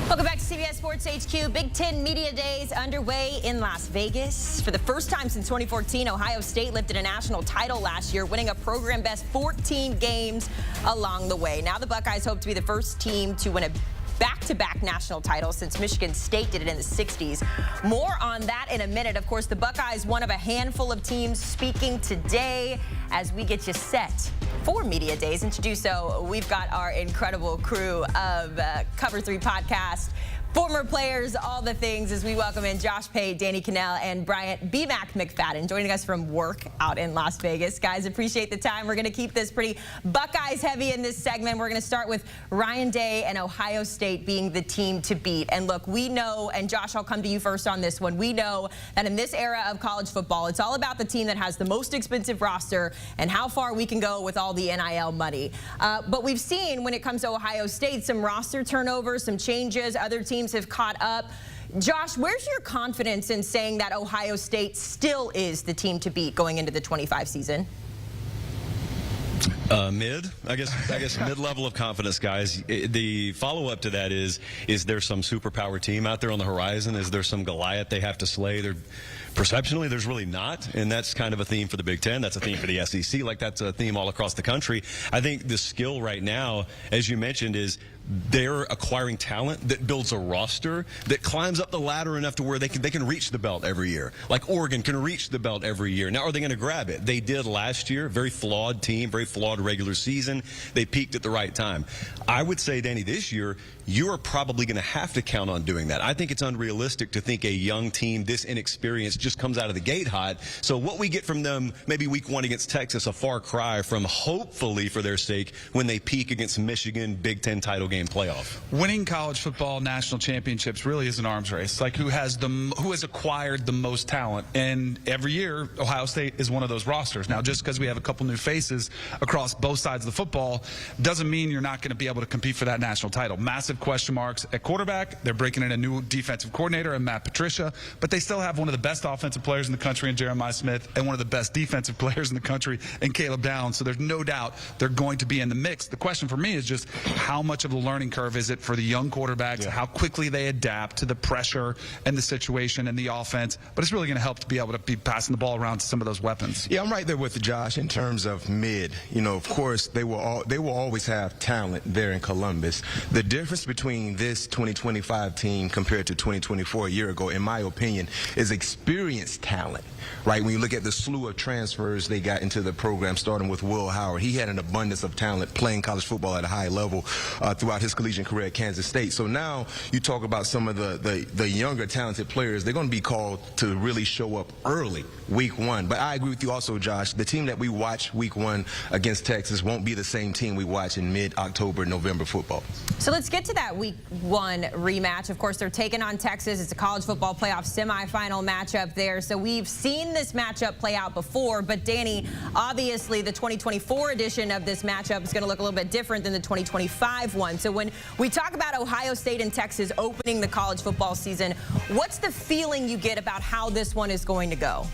Welcome back to CBS Sports HQ. Big Ten Media Days underway in Las Vegas. For the first time since 2014, Ohio State lifted a national title last year, winning a program best 14 games along the way. Now the Buckeyes hope to be the first team to win a back-to-back national title since Michigan State did it in the 60s. More on that in a minute. Of course, the Buckeyes, one of a handful of teams speaking today as we get you set for Media Days. And to do so, we've got our incredible crew of Cover 3 podcast, former players, all the things, as we welcome in Josh Pate, Danny Kanell, and Bryant McFadden joining us from work out in Las Vegas. Guys, appreciate the time. We're going to keep this pretty Buckeyes heavy in this segment. We're going to start with Ryan Day and Ohio State being the team to beat. And look, we know, and Josh, I'll come to you first on this one. We know that in this era of college football, it's all about the team that has the most expensive roster and how far we can go with all the NIL money. But we've seen when it comes to Ohio State, some roster turnover, some changes, other teams have caught up. Josh, where's your confidence in saying that Ohio State still is the team to beat going into the 25 season? Mid, I guess mid-level of confidence, guys. The follow-up to that is there some superpower team out there on the horizon? Is there some Goliath they have to slay? Perceptionally, there's really not, and that's kind of a theme for the Big Ten. That's a theme for the SEC. Like, that's a theme all across the country. I think the skill right now, as you mentioned, is they're acquiring talent that builds a roster that climbs up the ladder enough to where they can reach the belt every year. Like Oregon can reach the belt every year. Now, are they going to grab it? They did last year. Very flawed team, very flawed regular season. They peaked at the right time. I would say, Danny, this year, you are probably going to have to count on doing that. I think it's unrealistic to think a young team this inexperienced just comes out of the gate hot. So what we get from them, maybe week 1 against Texas, a far cry from hopefully for their sake when they peak against Michigan, Big Ten title game playoff. Winning college football national championships really is an arms race. Like who has acquired the most talent, and every year Ohio State is one of those rosters. Now, just because we have a couple new faces across both sides of the football doesn't mean you're not going to be able to compete for that national title. Massive question marks at quarterback. They're breaking in a new defensive coordinator and Matt Patricia, but they still have one of the best offensive players in the country in Jeremiah Smith and one of the best defensive players in the country in Caleb Downs. So there's no doubt they're going to be in the mix. The question for me is just how much of the learning curve is it for the young quarterbacks, how quickly they adapt to the pressure and the situation and the offense. But it's really going to help to be able to be passing the ball around to some of those weapons. Yeah, I'm right there with Josh in terms of mid. You know, of course, they will always have talent there in Columbus. The difference between this 2025 team compared to 2024 a year ago, in my opinion, is experienced talent, right? When you look at the slew of transfers they got into the program, starting with Will Howard, he had an abundance of talent playing college football at a high level throughout his collegiate career at Kansas State. So now you talk about some of the younger talented players. They're going to be called to really show up early, week 1. But I agree with you also, Josh. The team that we watch week 1 against Texas won't be the same team we watch in mid-October, November football. So let's get to that week 1 rematch. Of course, they're taking on Texas. It's a college football playoff semifinal matchup there. So we've seen this matchup play out before. But Danny, obviously the 2024 edition of this matchup is going to look a little bit different than the 2025 one. So when we talk about Ohio State and Texas opening the college football season, what's the feeling you get about how this one is going to go?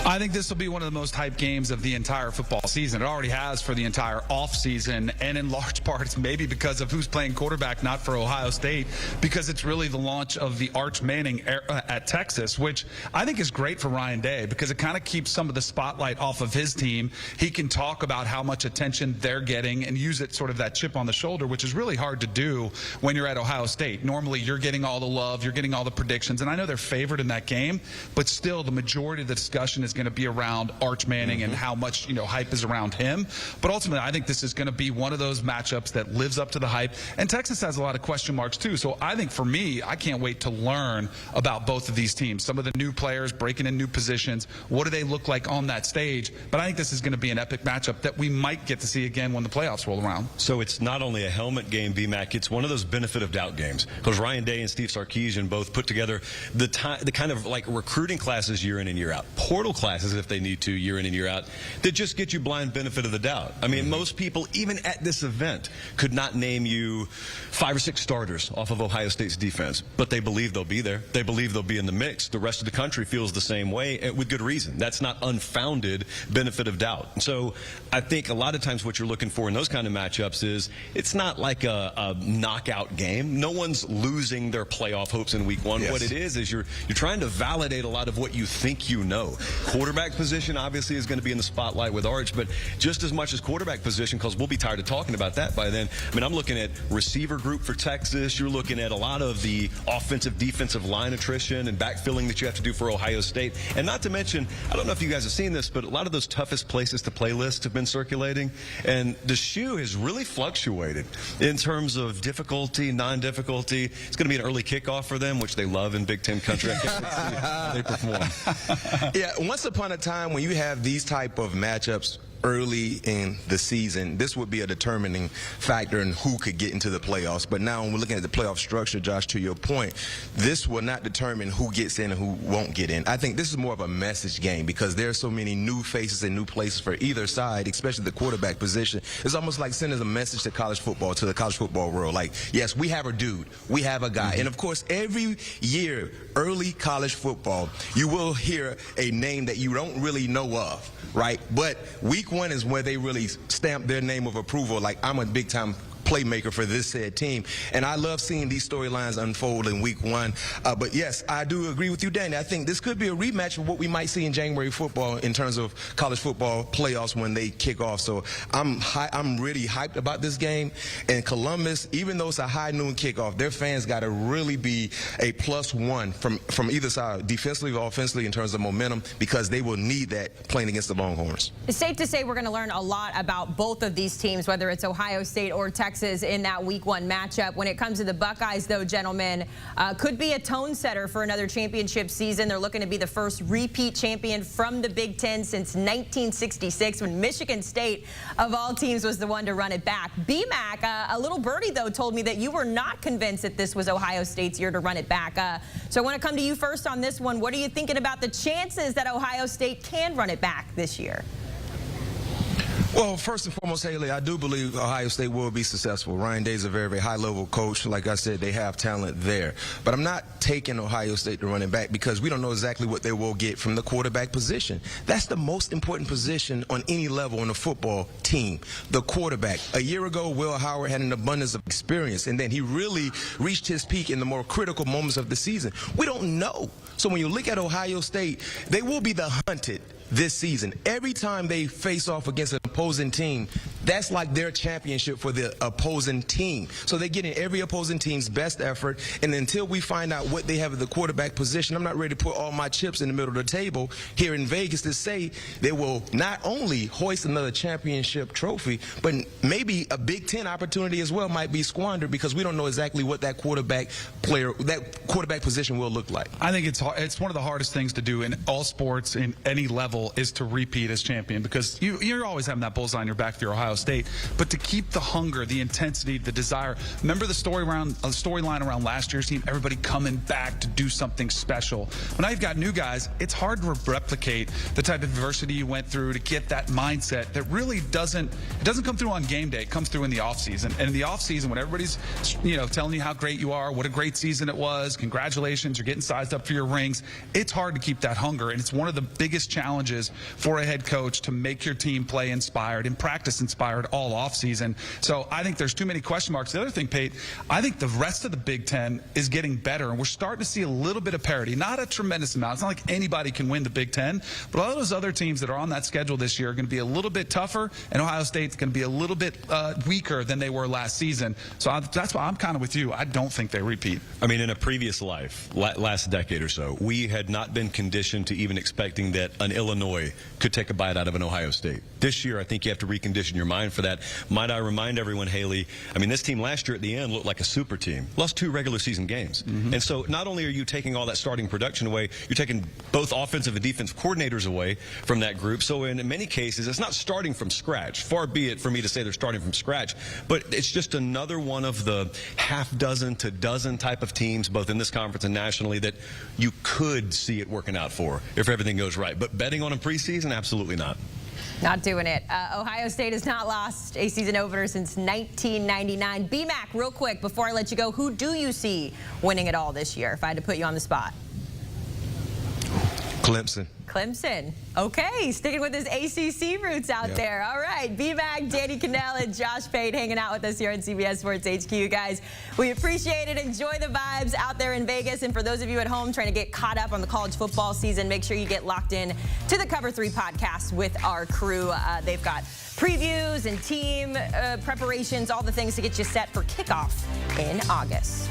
I think this will be one of the most hyped games of the entire football season. It already has for the entire offseason, and in large part it's maybe because of who's playing quarterback, not for Ohio State, because it's really the launch of the Arch Manning era at Texas, which I think is great for Ryan Day because it kind of keeps some of the spotlight off of his team. He can talk about how much attention they're getting and use it sort of that chip on the shoulder, which is really hard to do when you're at Ohio State. Normally you're getting all the love, you're getting all the predictions, and I know they're favored in that game, but still the majority of the discussion is going to be around Arch Manning and how much hype is around him. But ultimately, I think this is going to be one of those matchups that lives up to the hype. And Texas has a lot of question marks too. So I think for me, I can't wait to learn about both of these teams. Some of the new players breaking in new positions. What do they look like on that stage? But I think this is going to be an epic matchup that we might get to see again when the playoffs roll around. So it's not only a helmet game, VMAC, it's one of those benefit of doubt games. Because Ryan Day and Steve Sarkisian both put together the kind of like recruiting classes year in and year out. Portal classes classes if they need to year in and year out that just get you blind benefit of the doubt. I mean, most people, even at this event, could not name you 5 or 6 starters off of Ohio State's defense, but they believe they'll be there. They believe they'll be in the mix. The rest of the country feels the same way, with good reason. That's not unfounded benefit of doubt. And so I think a lot of times what you're looking for in those kind of matchups is it's not like a knockout game. No one's losing their playoff hopes in week 1. Yes. What it is you're trying to validate a lot of what you think you know. Quarterback position obviously is going to be in the spotlight with Arch, but just as much as quarterback position, because we'll be tired of talking about that by then. I mean, I'm looking at receiver group for Texas. You're looking at a lot of the offensive, defensive line attrition and backfilling that you have to do for Ohio State. And not to mention, I don't know if you guys have seen this, but a lot of those toughest places to play lists have been circulating. And the shoe has really fluctuated in terms of difficulty, non-difficulty. It's going to be an early kickoff for them, which they love in Big Ten country. I can't wait to see how they perform. Yeah, once upon a time when you have these type of matchups early in the season, this would be a determining factor in who could get into the playoffs. But now when we're looking at the playoff structure, Josh, to your point, this will not determine who gets in and who won't get in. I think this is more of a message game because there are so many new faces and new places for either side, especially the quarterback position. It's almost like sending a message to college football, to the college football world. Like, yes, we have a dude, we have a guy. And of course, every year, early college football, you will hear a name that you don't really know of, right? But week 1 is where they really stamp their name of approval, like I'm a big-time playmaker for this said team. And I love seeing these storylines unfold in week 1. But yes, I do agree with you, Danny. I think this could be a rematch of what we might see in January football in terms of college football playoffs when they kick off. So I'm really hyped about this game. And Columbus, even though it's a high noon kickoff, their fans got to really be a +1 from either side, defensively or offensively, in terms of momentum, because they will need that playing against the Longhorns. It's safe to say we're going to learn a lot about both of these teams, whether it's Ohio State or Texas, in that week 1 matchup. When it comes to the Buckeyes, though, gentlemen, could be a tone setter for another championship season. They're looking to be the first repeat champion from the Big Ten since 1966, when Michigan State, of all teams, was the one to run it back. BMAC, a little birdie, though, told me that you were not convinced that this was Ohio State's year to run it back. So I want to come to you first on this one. What are you thinking about the chances that Ohio State can run it back this year? Well, first and foremost, Haley, I do believe Ohio State will be successful. Ryan Day's a very, very high-level coach. Like I said, they have talent there. But I'm not taking Ohio State to run it back because we don't know exactly what they will get from the quarterback position. That's the most important position on any level on a football team, the quarterback. A year ago, Will Howard had an abundance of experience, and then he really reached his peak in the more critical moments of the season. We don't know. So when you look at Ohio State, they will be the hunted this season. Every time they face off against an opposing team, that's like their championship for the opposing team. So they're getting every opposing team's best effort, and until we find out what they have at the quarterback position, I'm not ready to put all my chips in the middle of the table here in Vegas to say they will not only hoist another championship trophy, but maybe a Big Ten opportunity as well might be squandered because we don't know exactly what that quarterback position will look like. I think it's one of the hardest things to do in all sports in any level is to repeat as champion, because you're always having that bullseye on your back for your Ohio State, but to keep the hunger, the intensity, the desire. Remember the storyline around last year's team, everybody coming back to do something special. When now you've got new guys, it's hard to replicate the type of adversity you went through to get that mindset that really doesn't come through on game day. It comes through in the offseason. And in the offseason, when everybody's telling you how great you are, what a great season it was, congratulations, you're getting sized up for your rings, it's hard to keep that hunger. And it's one of the biggest challenges for a head coach to make your team play inspired and practice inspired all offseason. So I think there's too many question marks. The other thing, Pate, I think the rest of the Big Ten is getting better, and we're starting to see a little bit of parity. Not a tremendous amount. It's not like anybody can win the Big Ten, but all those other teams that are on that schedule this year are going to be a little bit tougher, and Ohio State's going to be a little bit weaker than they were last season. So that's why I'm kind of with you. I don't think they repeat. I mean, in a previous life, last decade or so, we had not been conditioned to even expecting that an Illinois could take a bite out of an Ohio State. This year, I think you have to recondition your mind for that. Might I remind everyone, Haley, I mean, this team last year at the end looked like a super team. Lost 2 regular season games. And so not only are you taking all that starting production away, you're taking both offensive and defensive coordinators away from that group. So in many cases, it's not starting from scratch. Far be it for me to say they're starting from scratch, but it's just another one of the half dozen to dozen type of teams, both in this conference and nationally, that you could see it working out for if everything goes right. But betting on a preseason, absolutely not. Not doing it. Ohio State has not lost a season opener since 1999. B-Mac, real quick, before I let you go, who do you see winning it all this year, if I had to put you on the spot? Clemson. Clemson. Okay, sticking with his ACC roots out there. All right, B-Mac, Danny Kanell, and Josh Pate hanging out with us here on CBS Sports HQ. Guys, we appreciate it. Enjoy the vibes out there in Vegas. And for those of you at home trying to get caught up on the college football season, make sure you get locked in to the Cover 3 podcast with our crew. They've got previews and team preparations, all the things to get you set for kickoff in August.